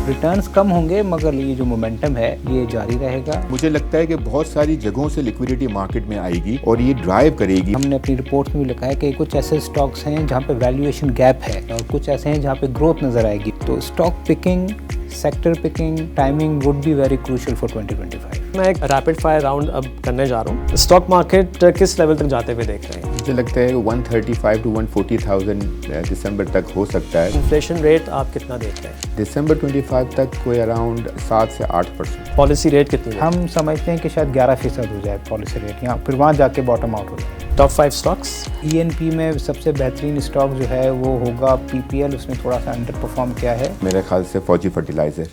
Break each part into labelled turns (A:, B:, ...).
A: Returns कम होंगे मगर ये जो मोमेंटम है ये जारी रहेगा।
B: मुझे लगता है कि बहुत सारी जगहों से लिक्विडिटी मार्केट में आएगी और ये ड्राइव करेगी।
A: हमने अपनी रिपोर्ट में भी लिखा है कि कुछ ऐसे स्टॉक्स हैं जहाँ पे वैल्यूएशन गैप है और कुछ ऐसे हैं जहाँ पे ग्रोथ नजर आएगी। तो stock picking, sector picking, timing would be very crucial for 2025।
C: मैं एक रैपिड फायर राउंड अब करने जा रहा हूँ। स्टॉक मार्केट किस लेवल तक जाते हुए देख रहे हैं?
B: मुझे लगता है 135 to 140,000 दिसंबर तक हो सकता है।
C: इन्फ्लेशन रेट आप कितना देख रहे हैं?
B: दिसंबर 25 तक कोई अराउंड 7 से 8%।
C: पॉलिसी रेट कितनी है?
A: हम समझते हैं कि शायद 11% हो जाए पॉलिसी रेट, यहाँ फिर वहाँ जाके बॉटम आउट हो जाए।
C: Top 5 stocks?
A: ENP में सबसे बेहतरीन स्टॉक जो है वो होगा PPL। उसने थोड़ा सा अंडर परफॉर्म किया है।
B: मेरे ख्याल से फौजी फर्टिलाइजर।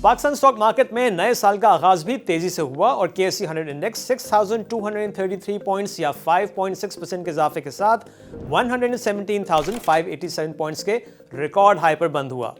C: पाकिस्तान स्टॉक मार्केट में नए साल का आगाज भी तेजी से हुआ और KSE 100 इंडेक्स 6,233 पॉइंट्स या 5.6% के इजाफे के साथ 117,587 पॉइंट्स के रिकॉर्ड हाई पर बंद हुआ।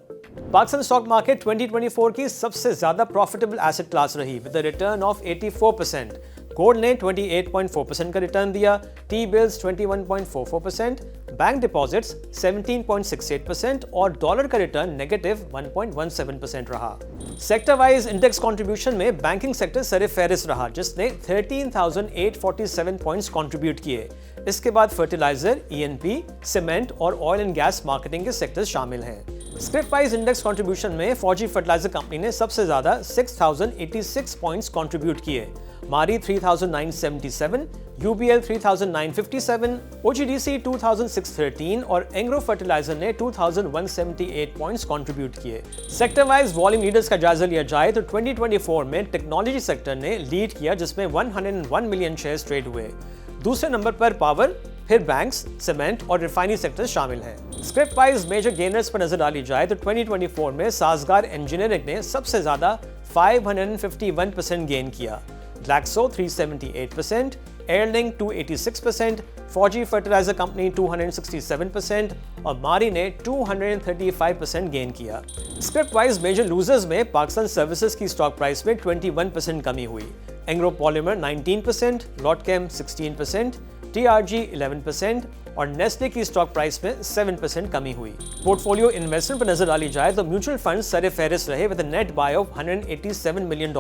C: पाकिस्तान स्टॉक मार्केट 2024 की सबसे ज्यादा प्रॉफिटेबल एसेट क्लास रही with a return of 84%। Gold ने 28.4% का रिटर्न दिया, टी बिल्स 21.44%, बैंक डिपॉजिट्स 17.68% और डॉलर का रिटर्न नेगेटिव 1.17% रहा। सेक्टर वाइज इंडेक्स कंट्रीब्यूशन में बैंकिंग सेक्टर सरे फहरिस्त रहा जिसने 13,847 पॉइंट्स कंट्रीब्यूट किए। इसके बाद फर्टिलाइजर, ENP, सीमेंट और ऑयल एंड गैस मार्केटिंग के सेक्टर्स शामिल हैं। स्क्रिप वाइज इंडेक्स कंट्रीब्यूशन में फौजी फर्टिलाइजर कंपनी ने सबसे ज्यादा 6,086 पॉइंट्स कंट्रीब्यूट किए। मारी 3,977, UBL 3,957, OGDC 2,613 और एंग्रो फर्टिलाइजर ने 2,178 पॉइंट्स कंट्रीब्यूट किए। सेक्टर वाइज वॉल्यूम लीडर्स का जायजा लिया जाए तो 2024 में टेक्नोलॉजी सेक्टर ने लीड किया जिसमें 101 मिलियन शेयर्स ट्रेड हुए। दूसरे नंबर पर पावर, फिर बैंक्स, सीमेंट और रिफाइनरी सेक्टर शामिल हैं। स्क्रिप वाइज मेजर गेनर्स पर नजर डाली जाए तो 2024 में साजगार इंजीनियरिंग ने सबसे ज्यादा 551% गेन किया, ग्लैक्सो 378%, एयरलिंक 286%, फौजी फर्टिलाइजर कंपनी 267% और मारी ने 235% गेन किया। स्क्रिप वाइज मेजर लूजर्स में पाकिस्तान सर्विसेज की स्टॉक प्राइस में 21% कमी हुई, एंग्रो पॉलीमर 19%, लॉटकेम 16%, TRG 11% और नेस्ले की स्टॉक प्राइस में 7% कमी हुई। पोर्टफोलियो इन्वेस्टमेंट पर नजर डाली जाए तो म्यूचुअल फंड सरे फहरिस्त रहे with net buy of $187 million.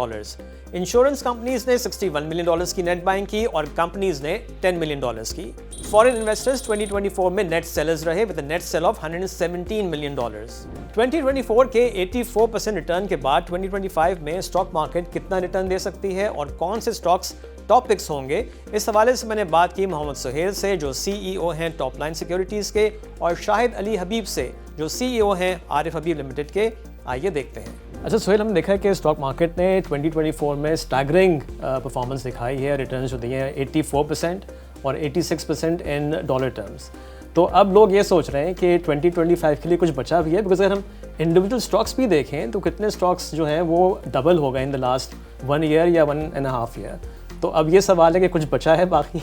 C: Insurance companies ने $61 मिलियन की नेट बाइंग की और कंपनीज ने $10 मिलियन की। फॉरेन इन्वेस्टर्स 2024 में नेट सेलर्स रहे with net cell of $117 million. 2024 के 84% रिटर्न के बाद 2025 में स्टॉक मार्केट कितना रिटर्न दे सकती है और कौन से स्टॉक्स टॉप पिक्स होंगे, इस हवाले से मैंने बात की मोहम्मद सुहेल से जो CEO हैं टॉप लाइन सिक्योरिटीज़ के और शाहिद अली हबीब से जो CEO हैं आरिफ हबीब लिमिटेड के। आइए देखते हैं। अच्छा सुहेल, हमने देखा है कि स्टॉक मार्केट ने 2024 में स्टैगरिंग परफॉर्मेंस दिखाई है। रिटर्न जो दिए हैं 84% और 86% इन डॉलर टर्म्स। तो अब लोग ये सोच रहे हैं कि 2025 के लिए कुछ बचा भी है, बिकॉज अगर हम इंडिविजुअल स्टॉक्स भी देखें तो कितने स्टॉक्स जो हैं वो डबल हो गए इन द लास्ट 1 ईयर या 1.5 ईयर। तो अब ये सवाल है कि कुछ बचा है बाकी।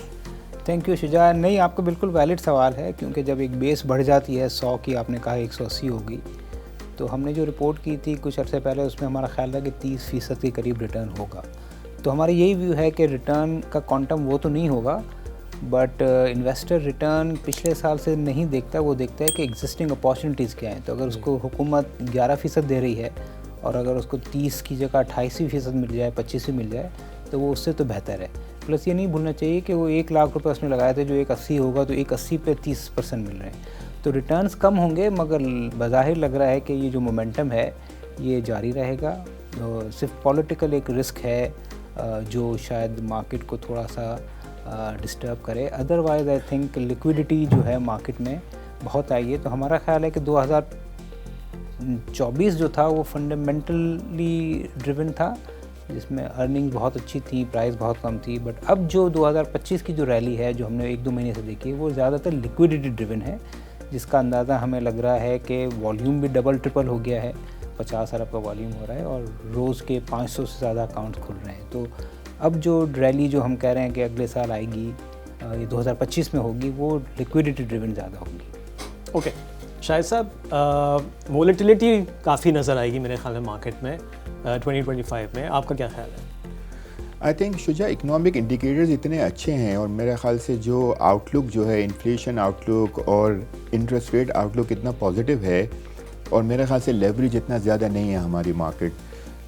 A: Thank you Shuja. नहीं, आपका बिल्कुल वैलिड सवाल है क्योंकि जब एक बेस बढ़ जाती है 100 की, आपने कहा 180 होगी, तो हमने जो रिपोर्ट की थी कुछ अर्से पहले उसमें हमारा ख्याल था कि 30% के करीब रिटर्न होगा। तो हमारा यही व्यू है कि रिटर्न का क्वांटम वो तो नहीं होगा, बट इन्वेस्टर रिटर्न पिछले साल से नहीं देखता, वो देखता है कि एग्जिस्टिंग अपॉर्चुनिटीज़ क्या हैं। तो अगर उसको हुकूमत 11% दे रही है और अगर उसको 30 की जगह 28% मिल जाए, 25 मिल जाए, तो वो उससे तो बेहतर है। प्लस ये नहीं भूलना चाहिए कि वो 1 लाख रुपए उसने लगाए थे, जो 180 होगा तो 180 पे 30% मिल रहे हैं। तो रिटर्न्स कम होंगे मगर बज़ाहिर लग रहा है कि ये जो मोमेंटम है ये जारी रहेगा। तो सिर्फ पॉलिटिकल एक रिस्क है जो शायद मार्केट को थोड़ा सा डिस्टर्ब करे। अदरवाइज़ आई थिंक लिक्विडिटी जो है मार्केट में बहुत आई है। तो हमारा ख्याल है कि 2024 जो था वो फंडामेंटली ड्रिवन था, जिसमें अर्निंग बहुत अच्छी थी, प्राइस बहुत कम थी। बट अब जो 2025 की जो रैली है जो हमने 1-2 महीने से देखी है वो ज़्यादातर लिक्विडिटी ड्रिवन है, जिसका अंदाज़ा हमें लग रहा है कि वॉल्यूम भी डबल ट्रिपल हो गया है। 50 अरब का वॉल्यूम हो रहा है और रोज़ के 500 से ज़्यादा अकाउंट खुल रहे हैं। तो अब जो रैली जो हम कह रहे हैं कि अगले साल आएगी, ये 2025 में होगी, वो लिक्विडिटी ड्रिवन ज़्यादा होगी।
C: ओके शाहिद साहब, वोलेटिलिटी काफ़ी नज़र आएगी मेरे ख्याल में मार्केट में 2025 में, आपका क्या ख्याल है?
B: I think Shuja economic indicators इतने अच्छे हैं और मेरे ख़्याल से जो आउटलुक जो है इन्फ्लेशन आउटलुक और इंटरेस्ट रेट आउटलुक इतना पॉजिटिव है और मेरे ख़्याल से लेवरेज इतना ज़्यादा नहीं है हमारी मार्केट,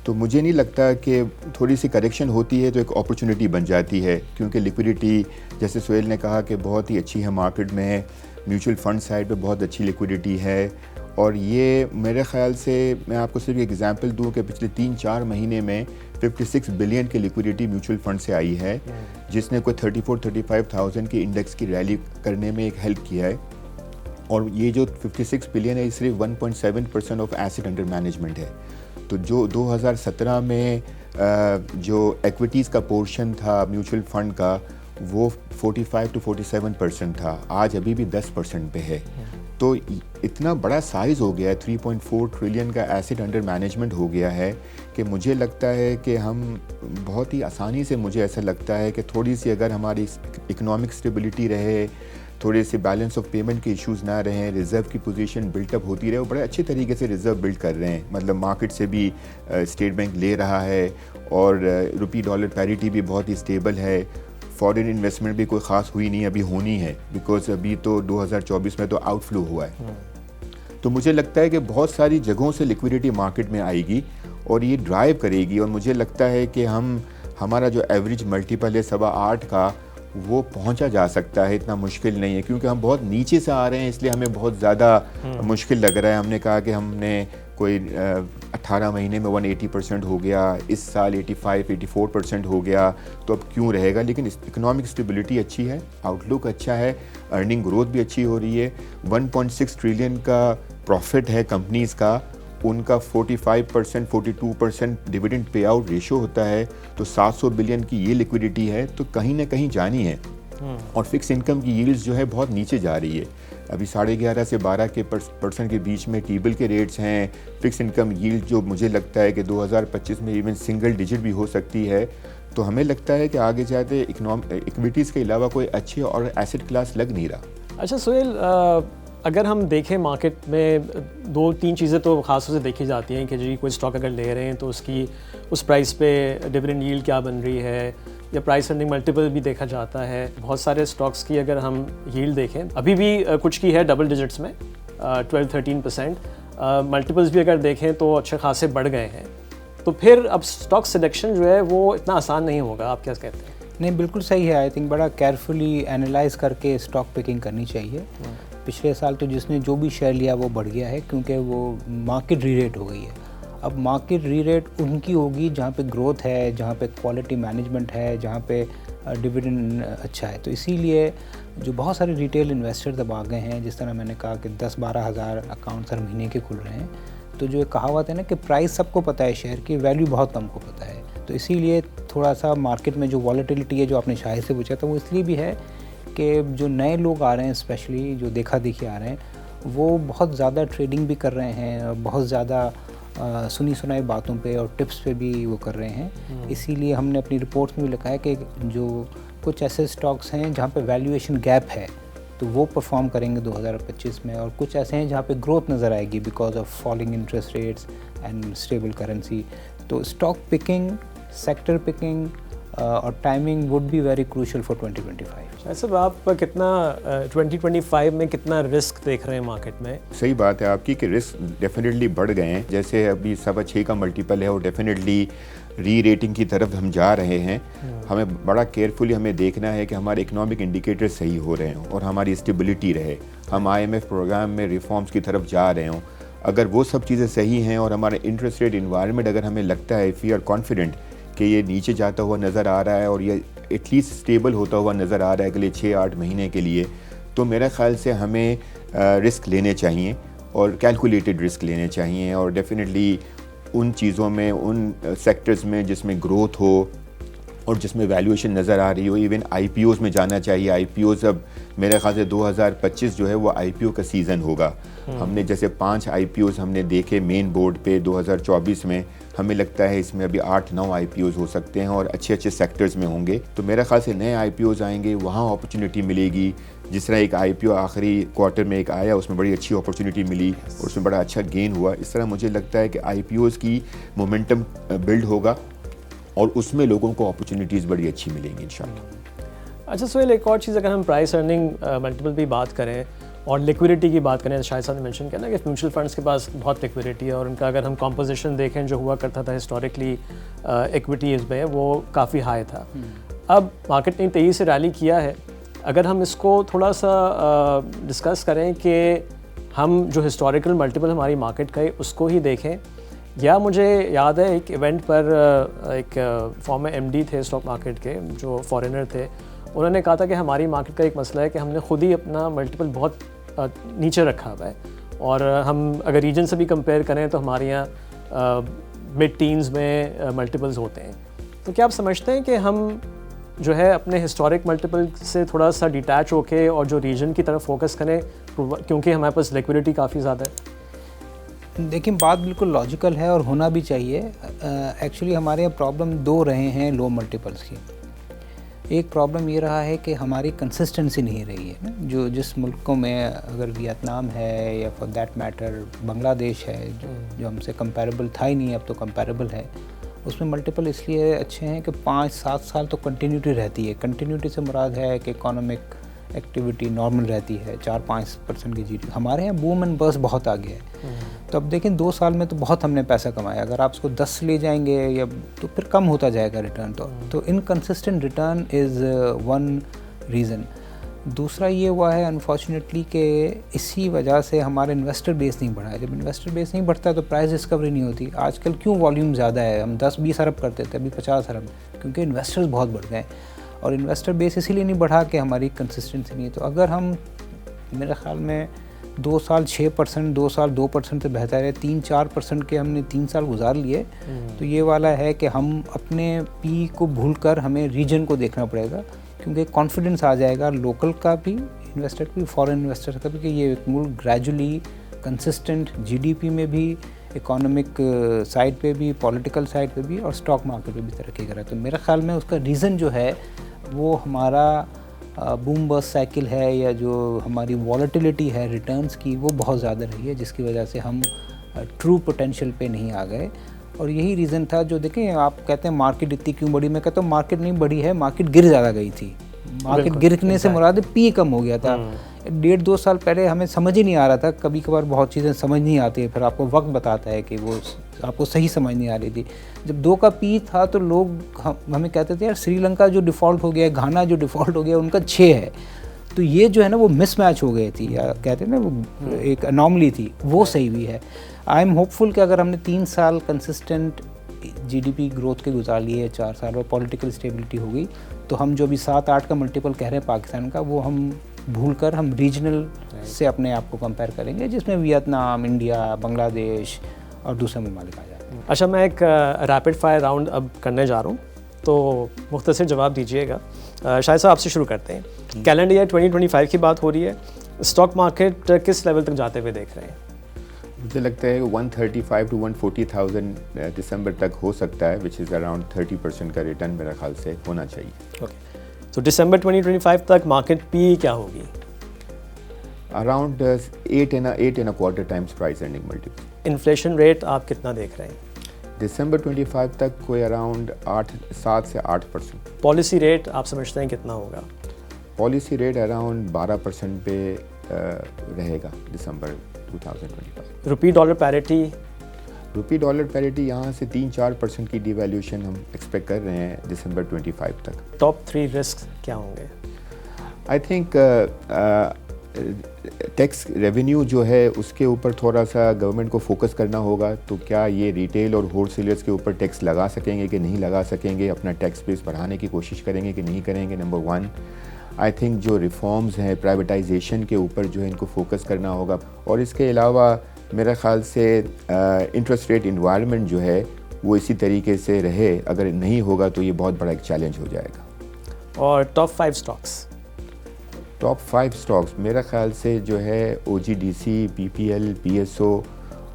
B: तो मुझे नहीं लगता कि थोड़ी सी करेक्शन होती है तो एक अपॉर्चुनिटी बन जाती है, क्योंकि लिक्विडिटी जैसे सोहेल ने कहा कि बहुत ही अच्छी है मार्केट में, म्यूचुअल फंड साइड पे बहुत अच्छी लिक्विडिटी है। और ये मेरे ख़्याल से मैं आपको सिर्फ एक एग्जांपल दूं कि पिछले 3-4 महीने में 56 बिलियन की लिक्विडिटी म्यूचुअल फंड से आई है, जिसने कोई 34-35,000 की इंडेक्स की रैली करने में एक हेल्प किया है। और ये जो 56 बिलियन है, ये सिर्फ 1.7% ऑफ एसेट अंडर मैनेजमेंट है। तो जो 2017 में जो एक्विटीज़ का पोर्शन था म्यूचुअल फंड का वो 45-47% था, आज अभी भी 10% पे है। तो इतना बड़ा साइज़ हो गया है, 3.4 ट्रिलियन का एसेट अंडर मैनेजमेंट हो गया है कि मुझे लगता है कि हम बहुत ही आसानी से, मुझे ऐसा लगता है कि थोड़ी सी अगर हमारी इकोनॉमिक स्टेबिलिटी रहे, थोड़े से बैलेंस ऑफ पेमेंट के इश्यूज़ ना रहें, रिज़र्व की पोजीशन बिल्टअप होती रहे, वो बड़े अच्छे तरीके से रिज़र्व बिल्ड कर रहे हैं। मतलब मार्केट से भी स्टेट बैंक ले रहा है और रुपी डॉलर पैरिटी भी बहुत ही स्टेबल है। फॉरेन इन्वेस्टमेंट भी कोई ख़ास हुई नहीं, अभी होनी है, बिकॉज अभी तो 2024 में तो आउटफ्लो हुआ है। तो मुझे लगता है कि बहुत सारी जगहों से लिक्विडिटी मार्केट में आएगी और ये ड्राइव करेगी। और मुझे लगता है कि हमारा जो एवरेज मल्टीपल है 8.25 का, वो पहुंचा जा सकता है, इतना मुश्किल नहीं है, क्योंकि हम बहुत नीचे से आ रहे हैं, इसलिए हमें बहुत ज़्यादा मुश्किल लग रहा है। हमने कहा कि हमने कोई 18 महीने में 180% हो गया, इस साल 85-84% हो गया, तो अब क्यों रहेगा। लेकिन इकोनॉमिक स्टेबिलिटी अच्छी है, आउटलुक अच्छा है, अर्निंग ग्रोथ भी अच्छी हो रही है। 1.6 ट्रिलियन का प्रॉफिट है कंपनीज़ का, उनका 45% 42% डिविडेंड पे आउट रेशो होता है, तो 700 बिलियन की ये लिक्विडिटी है, तो कहीं ना कहीं जानी है। और फिक्स इनकम की यील्ड्स जो है बहुत नीचे जा रही है, अभी 11.5 से 12% के बीच में टीबल के रेट्स हैं। फिक्स इनकम यील्ड जो मुझे लगता है कि 2025 में इवन सिंगल डिजिट भी हो सकती है। तो हमें लगता है कि आगे जाते इक्विटीज़ के अलावा कोई अच्छी और एसेट क्लास लग नहीं रहा।
C: अच्छा सोहेल, अगर हम देखें मार्केट में 2-3 चीज़ें तो ख़ास तौर से देखी जाती हैं कि जी कोई स्टॉक अगर ले रहे हैं तो उसकी उस प्राइस पे डिविडेंड यील्ड क्या बन रही है, या प्राइस अर्निंग मल्टीपल भी देखा जाता है। बहुत सारे स्टॉक्स की अगर हम यील्ड देखें, अभी भी कुछ की है डबल डिजिट्स में 12-13%। मल्टीपल्स भी अगर देखें तो अच्छे खासे बढ़ गए हैं। तो फिर अब स्टॉक सिलेक्शन जो है वो इतना आसान नहीं होगा, आप क्या कहते हैं?
A: नहीं, बिल्कुल सही है। आई थिंक बड़ा केयरफुली एनालाइज करके स्टॉक पिकिंग करनी चाहिए। पिछले साल तो जिसने जो भी शेयर लिया वो बढ़ गया है, क्योंकि वो मार्केट री रेट हो गई है। अब मार्केट री रेट उनकी होगी जहाँ पे ग्रोथ है, जहाँ पे क्वालिटी मैनेजमेंट है, जहाँ पे डिविडेंड अच्छा है। तो इसीलिए जो बहुत सारे रिटेल इन्वेस्टर्स अब आ गए हैं, जिस तरह मैंने कहा कि 10-12 हज़ार अकाउंट्स हर महीने के खुल रहे हैं, तो जो एक कहावत है ना कि प्राइस सबको पता है शेयर की, वैल्यू बहुत कम को पता है। तो इसीलिए थोड़ा सा मार्केट में जो वॉलेटिलिटी है, जो आपने शायद से पूछा था, वो इसलिए भी है कि जो नए लोग आ रहे हैं, स्पेशली जो देखा देखी आ रहे हैं, वो बहुत ज़्यादा ट्रेडिंग भी कर रहे हैं, बहुत ज़्यादा सुनी सुनाई बातों पे और टिप्स पे भी वो कर रहे हैं। इसीलिए हमने अपनी रिपोर्ट्स में भी लिखा है कि जो कुछ ऐसे स्टॉक्स हैं जहाँ पे वैल्यूएशन गैप है, तो वो परफॉर्म करेंगे 2025 में, और कुछ ऐसे हैं जहाँ पे ग्रोथ नज़र आएगी because of falling interest rates and stable currency. तो स्टॉक पिकिंग, सेक्टर पिकिंग और timing would be very crucial for 2025।
C: ऐसे आप कितना 2025 में कितना रिस्क देख रहे हैं मार्केट में?
B: सही बात है आपकी कि रिस्क डेफिनेटली बढ़ गए हैं। जैसे अभी 6.25 का मल्टीपल है और डेफिनेटली री रेटिंग की तरफ हम जा रहे हैं। हमें बड़ा केयरफुली हमें देखना है कि हमारे इकोनॉमिक इंडिकेटर सही हो रहे हों और हमारी स्टेबिलिटी रहे, हम IMF प्रोग्राम में रिफॉर्म्स की तरफ जा रहे हों। अगर वो सब चीज़ें सही हैं और हमारा इंटरेस्ट रेट इन्वायरमेंट अगर हमें लगता है, इफ़ वी आर कॉन्फिडेंट कि ये नीचे जाता हुआ नज़र आ रहा है और ये एटलीस्ट स्टेबल होता हुआ नज़र आ रहा है अगले 6-8 महीने के लिए, तो मेरे ख़्याल से हमें रिस्क लेने चाहिए और कैलकुलेटेड रिस्क लेने चाहिए। और डेफिनेटली उन चीज़ों में, उन सेक्टर्स में जिसमें ग्रोथ हो और जिसमें वैल्यूएशन नज़र आ रही हो, इवन IPOs में जाना चाहिए। IPOs अब मेरे ख्याल से 2025 जो है वो IPO का सीज़न होगा। हमने जैसे 5 IPOs हमने देखे मेन बोर्ड पे 2024 में, हमें लगता है इसमें अभी 8-9 IPOs हो सकते हैं और अच्छे अच्छे सेक्टर्स में होंगे। तो मेरे ख्याल से नए IPOs आएंगे, वहाँ अपॉर्चुनिटी मिलेगी। जिस तरह एक IPO आखिरी क्वार्टर में एक आया, उसमें बड़ी अच्छी अपॉर्चुनिटी मिली और उसमें बड़ा अच्छा गेन हुआ। इस तरह मुझे लगता है कि IPOs की मोमेंटम बिल्ड होगा और उसमें लोगों को अपॉर्चुनिटीज़ बड़ी अच्छी मिलेंगी इंशाल्लाह।
C: अच्छा सोहेल, एक और चीज़, अगर हम प्राइस अर्निंग मल्टीपल की बात करें और लिक्विडिटी की बात करें, शायद साहब ने मेंशन किया ना कि म्यूचुअल फंड्स के पास बहुत लिक्विडिटी है और उनका अगर हम कॉम्पोजिशन देखें जो हुआ करता था हिस्टोरिकली इक्विटीज़ में, वो काफ़ी हाई था। अब मार्केट ने तेज़ी से रैली किया है। अगर हम इसको थोड़ा सा डिस्कस करें कि हम जो हिस्टोरिकल मल्टीपल हमारी मार्केट का है उसको ही देखें, या मुझे याद है एक इवेंट पर एक फॉर्मर एमडी थे स्टॉक मार्केट के जो फॉरेनर थे, उन्होंने कहा था कि हमारी मार्केट का एक मसला है कि हमने खुद ही अपना मल्टीपल बहुत नीचे रखा हुआ है, और हम अगर रीजन से भी कंपेयर करें तो हमारे यहाँ मिड टीन्स में मल्टीपल्स होते हैं। तो क्या आप समझते हैं कि हम जो है अपने हिस्टोरिक मल्टीपल से थोड़ा सा डिटैच होके और जो रीजन की तरफ फोकस करें, क्योंकि हमारे पास लिक्विडिटी काफ़ी ज़्यादा है?
A: देखिए, बात बिल्कुल लॉजिकल है और होना भी चाहिए। एक्चुअली हमारे यहाँ प्रॉब्लम दो रहे हैं लो मल्टीपल्स की। एक प्रॉब्लम ये रहा है कि हमारी कंसिस्टेंसी नहीं रही है ना, जो जिस मुल्कों में, अगर वियतनाम है या फॉर दैट मैटर बांग्लादेश है जो हमसे कंपैरेबल था ही नहीं, अब तो कंपैरेबल है, उसमें मल्टीपल इसलिए अच्छे हैं कि 5-7 साल तो कंटिन्यूटी रहती है। कंटिन्यूटी से मुराद है कि इकोनॉमिक एक्टिविटी नॉर्मल रहती है, 4-5% की जीडीपी। हमारे यहाँ बूम एंड बस्ट बहुत आ गया है। तो अब देखें 2 साल में तो बहुत हमने पैसा कमाया, अगर आप उसको 10 ले जाएंगे या तो फिर कम होता जाएगा रिटर्न। तो inconsistent return is one reason. दूसरा ये हुआ है अनफॉर्चुनेटली कि इसी वजह से हमारा इन्वेस्टर बेस नहीं बढ़ा है। जब इन्वेस्टर बेस नहीं बढ़ता तो प्राइस डिस्कवरी नहीं होती। आजकल क्यों वॉल्यूम ज़्यादा है, हम 10-20 अरब करते थे, अभी 50 अरब, क्योंकि इन्वेस्टर्स बहुत बढ़ गए और इन्वेस्टर बेस इसीलिए नहीं बढ़ा कि हमारी कंसिस्टेंसी नहीं है। तो अगर हम, मेरे ख्याल में 2 साल 6%, 2 साल 2% से बेहतर है, 3-4% के हमने 3 साल गुजार लिए, तो ये वाला है कि हम अपने पी को भूलकर हमें रीजन को देखना पड़ेगा, क्योंकि कॉन्फिडेंस आ जाएगा लोकल का भी, इन्वेस्टर भी, फॉरेन इन्वेस्टर का भी, कि ये मुल्क ग्रेजुअली कंसिस्टेंट जीडीपी में भी, इकोनॉमिक साइड पे भी, पॉलिटिकल साइड पे भी और स्टॉक मार्केट पे भी तरक्की कर रहा है। तो मेरे ख्याल में उसका रीज़न जो है वो हमारा बूम बस्ट साइकिल है, या जो हमारी वॉलेटिलिटी है रिटर्न्स की, वो बहुत ज़्यादा रही है, जिसकी वजह से हम ट्रू पोटेंशियल पे नहीं आ गए। और यही रीज़न था जो, देखें आप कहते हैं मार्केट इतनी क्यों बढ़ी, मैं कहता हूँ मार्केट नहीं बढ़ी है, मार्केट गिर ज़्यादा गई थी। मार्केट गिरने से मुराद पी कम हो गया था। 1.5-2 साल पहले हमें समझ ही नहीं आ रहा था, कभी कभार बहुत चीज़ें समझ नहीं आती है, फिर आपको वक्त बताता है कि वो आपको सही समझ नहीं आ रही थी। जब 2 का पी था तो लोग हमें कहते थे यार श्रीलंका जो डिफ़ॉल्ट हो गया, घाना जो डिफ़ॉल्ट हो गया, उनका 6 है। तो ये जो है ना वो मिसमैच हो गई थी, या कहते हैं ना वो एक अनॉमली थी, वो सही हुई है। आई एम होपफुल कि अगर हमने 3 साल कंसिस्टेंट जीडीपी ग्रोथ के गुजार लिए, 4 साल और पॉलिटिकल स्टेबिलिटी हो गई, तो हम जो भी 7-8 का मल्टीपल कह रहे हैं पाकिस्तान का, वो हम भूलकर हम रीजनल से अपने आप को कंपेयर करेंगे, जिसमें वियतनाम, इंडिया, बांग्लादेश और दूसरे ममालिक आ जाते हैं।
C: अच्छा, मैं एक रैपिड फायर राउंड अब करने जा रहा हूँ, तो मुख्तसर जवाब दीजिएगा। शायद साहब आपसे शुरू करते हैं। कैलेंडर ईयर 2025 की बात हो रही है, स्टॉक मार्केट किस लेवल तक जाते हुए देख रहे हैं?
B: मुझे लगता है 135 to 140,000 दिसंबर तक हो सकता है, विच इज़ अराउंड 30% का रिटर्न मेरा ख्याल से होना चाहिए।
C: ओके, तो दिसंबर 2025 तक मार्केट पी क्या होगी?
B: Around 8.25 times price earning multiple.
C: Inflation rate आप कितना देख रहे हैं?
B: दिसंबर 25 तक कोई अराउंड 7 से 8%।
C: पॉलिसी रेट आप समझते हैं कितना होगा?
B: पॉलिसी रेट अराउंड 12% पे रहेगा दिसंबर 2025।
C: Rupee dollar parity?
B: Rupee dollar parity यहाँ से 3-4% की डिवैल्यूएशन हम एक्सपेक्ट कर रहे हैं दिसंबर 25 तक।
C: टॉप 3 रिस्क क्या होंगे?
B: आई थिंक टैक्स रेवेन्यू जो है उसके ऊपर थोड़ा सा गवर्नमेंट को फोकस करना होगा। तो क्या ये रिटेल और होलसेलर्स के ऊपर टैक्स लगा सकेंगे कि नहीं लगा सकेंगे, अपना टैक्स बेस बढ़ाने की कोशिश करेंगे कि नहीं करेंगे, नंबर 1। आई थिंक जो रिफॉर्म्स हैं प्राइवेटाइजेशन के ऊपर जो है इनको फोकस करना होगा। और इसके अलावा मेरा ख़्याल से इंटरेस्ट रेट इन्वायरमेंट जो है वो इसी तरीके से रहे, अगर नहीं होगा तो ये बहुत बड़ा एक चैलेंज हो जाएगा।
C: और टॉप 5 स्टॉक्स?
B: टॉप 5 स्टॉक्स मेरा ख्याल से जो है OGDC, PPL, PSO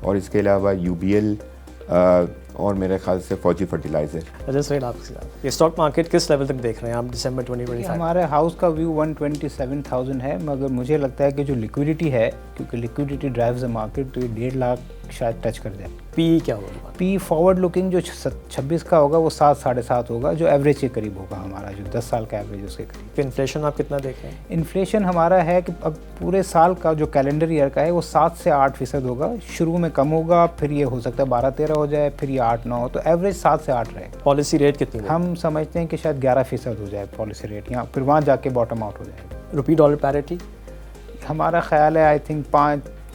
B: और इसके अलावा UBL और मेरे ख्याल से फौजी फर्टिलाइज़र।
C: अच्छा सोहेल, आपके ये स्टॉक मार्केट किस लेवल तक देख रहे हैं आप दिसंबर 2025?
A: हमारे हाउस का व्यू 127,000 है, मगर मुझे लगता है कि जो लिक्विडिटी है, क्योंकि लिक्विडिटी ड्राइव्स द मार्केट, तो ये 1.5 लाख शायद टच कर जाए।
C: पी क्या होगा?
A: पी फॉरवर्ड लुकिंग जो 26 का होगा वो 7 साढ़े 7 होगा, जो एवरेज के करीब होगा हमारा, जो 10 साल का एवरेज उसके करीब।
C: तो इन्फ्लेशन आप कितना देख रहे हैं?
A: इन्फ्लेशन हमारा है कि अब पूरे साल का जो कैलेंडर ईयर का है वो 7 से 8% होगा। शुरू में कम होगा, फिर ये हो सकता है 12-13 हो जाए, फिर ये 8-9 हो, तो एवरेज 7 से 8 रहेगा।
C: पॉलिसी रेट कितनी?
A: हम समझते हैं कि शायद 11% हो जाए पॉलिसी रेट यहाँ, फिर वहाँ जाके बॉटम आउट हो जाएगा।
C: रुपी डॉलर पैरिटी
A: हमारा ख्याल है आई थिंक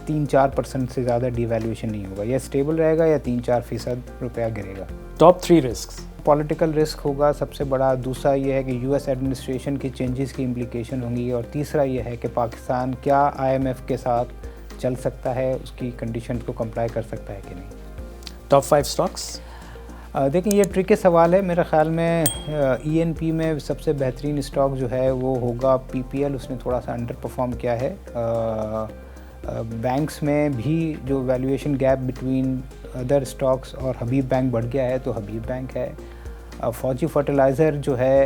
A: 3-4% से ज़्यादा डिवैल्यूएशन नहीं होगा, या स्टेबल रहेगा या 3-4% रुपया गिरेगा।
C: Top 3 risks?
A: पॉलिटिकल रिस्क होगा सबसे बड़ा, दूसरा ये है कि यूएस एडमिनिस्ट्रेशन की चेंजेस की इम्प्लीकेशन होंगी, और तीसरा ये है कि पाकिस्तान क्या आईएमएफ के साथ चल सकता है, उसकी कंडीशन को कंप्लाई कर सकता है कि नहीं।
C: Top 5 stocks?
A: देखिए ये ट्रिकी सवाल है। मेरे ख्याल में ईएनपी में सबसे बेहतरीन स्टॉक जो है वो होगा पीपीएल, उसने थोड़ा सा अंडर परफॉर्म किया है। बैंक्स में भी जो valuation gap between other stocks और हबीब बैंक बढ़ गया है, तो हबीब बैंक है। फौजी फर्टिलाइज़र जो है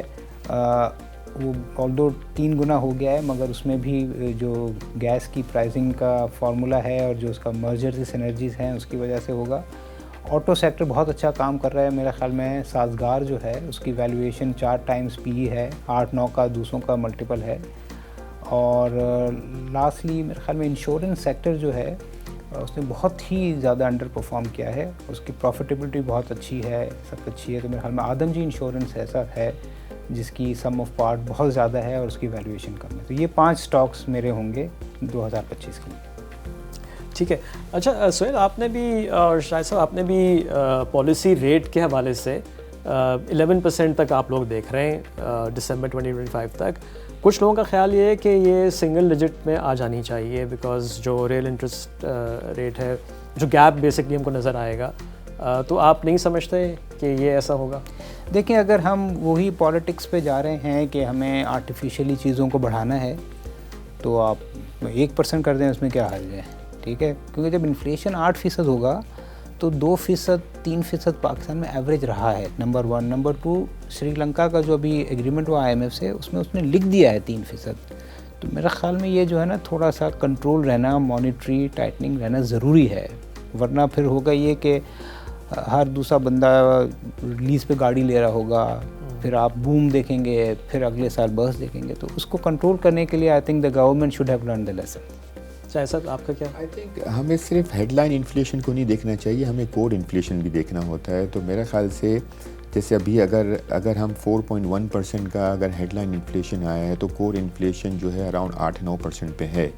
A: वो ऑल्दो 3 गुना हो गया है, मगर उसमें भी जो गैस की प्राइसिंग का फार्मूला है और जो उसका मर्जर की सिनर्जीज़ हैं उसकी वजह से होगा। ऑटो सेक्टर बहुत अच्छा काम कर रहा है मेरे ख्याल में। साजगार जो है उसकी वैल्यूएशन 4 टाइम्स पी है, 8-9 का दूसरों का मल्टीपल है। और लास्टली मेरे ख्याल में इंश्योरेंस सेक्टर जो है उसने बहुत ही ज़्यादा अंडर परफॉर्म किया है, उसकी प्रॉफिटेबिलिटी बहुत अच्छी है, सब अच्छी है। तो मेरे ख्याल में आदम जी इंश्योरेंस ऐसा है जिसकी सम ऑफ पार्ट बहुत ज़्यादा है और उसकी वैल्यूएशन कम है। तो ये 5 स्टॉक्स मेरे होंगे 2025 के लिए।
C: ठीक है। अच्छा सुहेल, आपने भी और शायद साहब आपने भी पॉलिसी रेट के हवाले से 11% तक आप लोग देख रहे हैं दिसंबर 2025 तक। कुछ लोगों का ख्याल ये है कि ये सिंगल डिजिट में आ जानी चाहिए, बिकॉज जो रियल इंटरेस्ट रेट है, जो गैप बेसिकली हमको नज़र आएगा। तो आप नहीं समझते कि ये ऐसा होगा?
A: देखिए अगर हम वही पॉलिटिक्स पे जा रहे हैं कि हमें आर्टिफिशियली चीज़ों को बढ़ाना है, तो आप 1% कर दें, उसमें क्या हर्ज है, ठीक है। क्योंकि जब इन्फ्लेशन 8% होगा तो 2%, 3% पाकिस्तान में एवरेज रहा है, नंबर 1। नंबर 2, श्रीलंका का जो अभी एग्रीमेंट हुआ IMF से, उसमें उसने लिख दिया है 3%। तो मेरा ख्याल में ये जो है ना थोड़ा सा कंट्रोल रहना, मॉनिटरी टाइटनिंग रहना ज़रूरी है, वरना फिर होगा ये कि हर दूसरा बंदा लीज़ पे गाड़ी ले रहा होगा, फिर आप बूम देखेंगे, फिर अगले साल बस देखेंगे। तो उसको कंट्रोल करने के लिए I think the government should have learn the lesson.
C: चाहे सर आपका क्या?
B: आई थिंक हमें सिर्फ हेडलाइन इन्फ्लेशन को नहीं देखना चाहिए, हमें कोर इन्फ्लेशन भी देखना होता है। तो मेरे ख्याल से जैसे अभी अगर हम 4.1% का अगर हेडलाइन इन्फ्लेशन आया है, तो कोर इन्फ्लेशन जो है अराउंड 8-9% पे है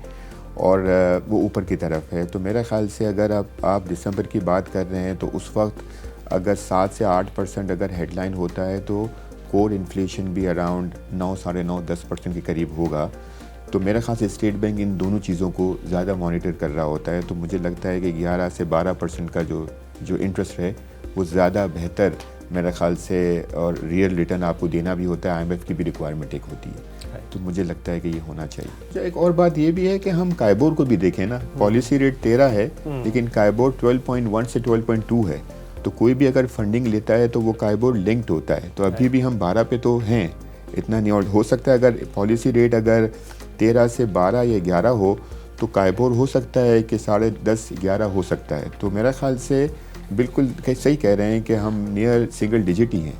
B: और वो ऊपर की तरफ है। तो मेरे ख्याल से अगर आप दिसंबर की बात कर रहे हैं, तो उस वक्त अगर 7 से 8% अगर हेडलाइन होता है, तो कोर इन्फ्लेशन भी अराउंड 9, साढ़े 9, 10% के करीब होगा। तो मेरे ख्याल से स्टेट बैंक इन दोनों चीज़ों को ज़्यादा मॉनिटर कर रहा होता है। तो मुझे लगता है कि 11 से 12% का जो इंटरेस्ट है वो ज़्यादा बेहतर मेरे ख्याल से, और रियल रिटर्न आपको देना भी होता है, IMF की भी रिक्वायरमेंट एक होती है। तो मुझे लगता है कि ये होना चाहिए। अच्छा, एक और बात ये भी है कि हम काइबोर को भी देखें ना, पॉलिसी रेट 13 है लेकिन काइबोर 12.1 से 12.2 है। तो कोई भी अगर फंडिंग लेता है तो वो काइबोर लिंक्ड होता है। तो अभी भी हम 12 पे तो हैं, इतना नहीं। और हो सकता है अगर पॉलिसी रेट अगर 13 से 12 या 11 हो, तो काइबोर हो सकता है कि 10.5-11 हो सकता है। तो मेरा ख्याल से बिल्कुल सही कह रहे हैं कि हम नियर सिंगल डिजिट ही हैं।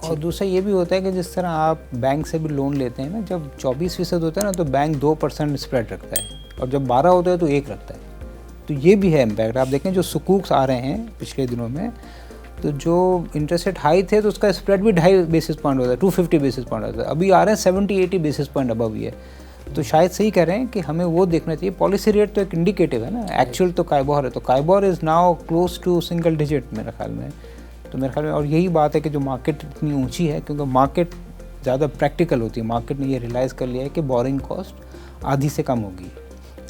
A: और दूसरा ये भी होता है कि जिस तरह आप बैंक से भी लोन लेते हैं ना, जब 24% होता है ना तो बैंक 2% स्प्रेड रखता है, और जब 12 होता है तो 1 रखता है। तो ये भी है इम्पैक्ट। आप देखें जो सुकूक्स आ रहे हैं पिछले दिनों में, तो जो इंटरेस्ट रेट हाई थे तो उसका स्प्रेड भी 2.5 बेसिस पॉइंट होता है, 250 बेसिस पॉइंट होता है। अभी आ रहे हैं 70-80 बेसिस पॉइंट अबव ही है। तो शायद सही कह रहे हैं कि हमें वो देखना चाहिए। पॉलिसी रेट तो एक इंडिकेटिव है ना, एक्चुअल तो काइबोर है। तो KIBOR is now close to single digit मेरे ख्याल में। तो मेरे ख्याल में और यही बात है कि जो मार्केट इतनी ऊंची है, क्योंकि मार्केट ज़्यादा प्रैक्टिकल होती है। मार्केट ने ये रियलाइज़ कर लिया है कि बोरिंग कॉस्ट आधी से कम होगी।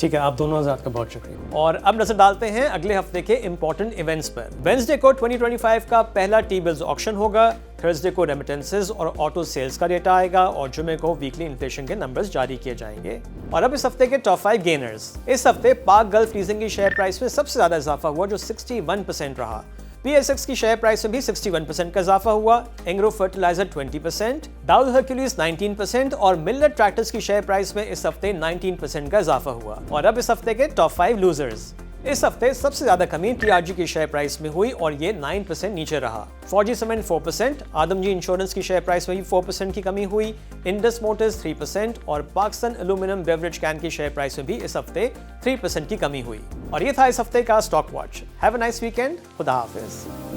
C: ठीक है, आप दोनों हज़ार का बहुत शुक्रिया। और अब नजर डालते हैं अगले हफ्ते के इंपॉर्टेंट इवेंट्स पर। वेडनेसडे को 2025 का पहला टी बिल्स ऑक्शन होगा, थर्सडे को रेमिटेंसेस और ऑटो सेल्स का डेटा आएगा, और जुमे को वीकली इन्फ्लेशन के नंबर्स जारी किए जाएंगे। और अब इस हफ्ते के टॉप 5 गेनर्स। इस हफ्ते पाक गल्फ लीजिंग की शेयर प्राइस में सबसे ज्यादा इजाफा हुआ, जो 61% रहा। PSX की शेयर प्राइस में भी 61% का इजाफा हुआ, एंग्रो फर्टिलाइजर 20%, डाउल हर्क्यूलिस 19% और मिलर ट्रैक्टर्स की शेयर प्राइस में इस हफ्ते 19% का इजाफा हुआ। और अब इस हफ्ते के टॉप 5 लूजर्स। इस हफ्ते सबसे ज्यादा कमी टीआरजी की शेयर प्राइस में हुई और ये 9% नीचे रहा। फौजी सीमेंट 4%, आदमजी इंश्योरेंस की शेयर प्राइस में भी 4% की कमी हुई, इंडस मोटर्स 3% और पाकिस्तान एल्यूमिनियम बेवरेज कैन की शेयर प्राइस में भी इस हफ्ते 3% की कमी हुई। और ये था इस हफ्ते का stock watch. Have a nice weekend. खुदा हाफिज।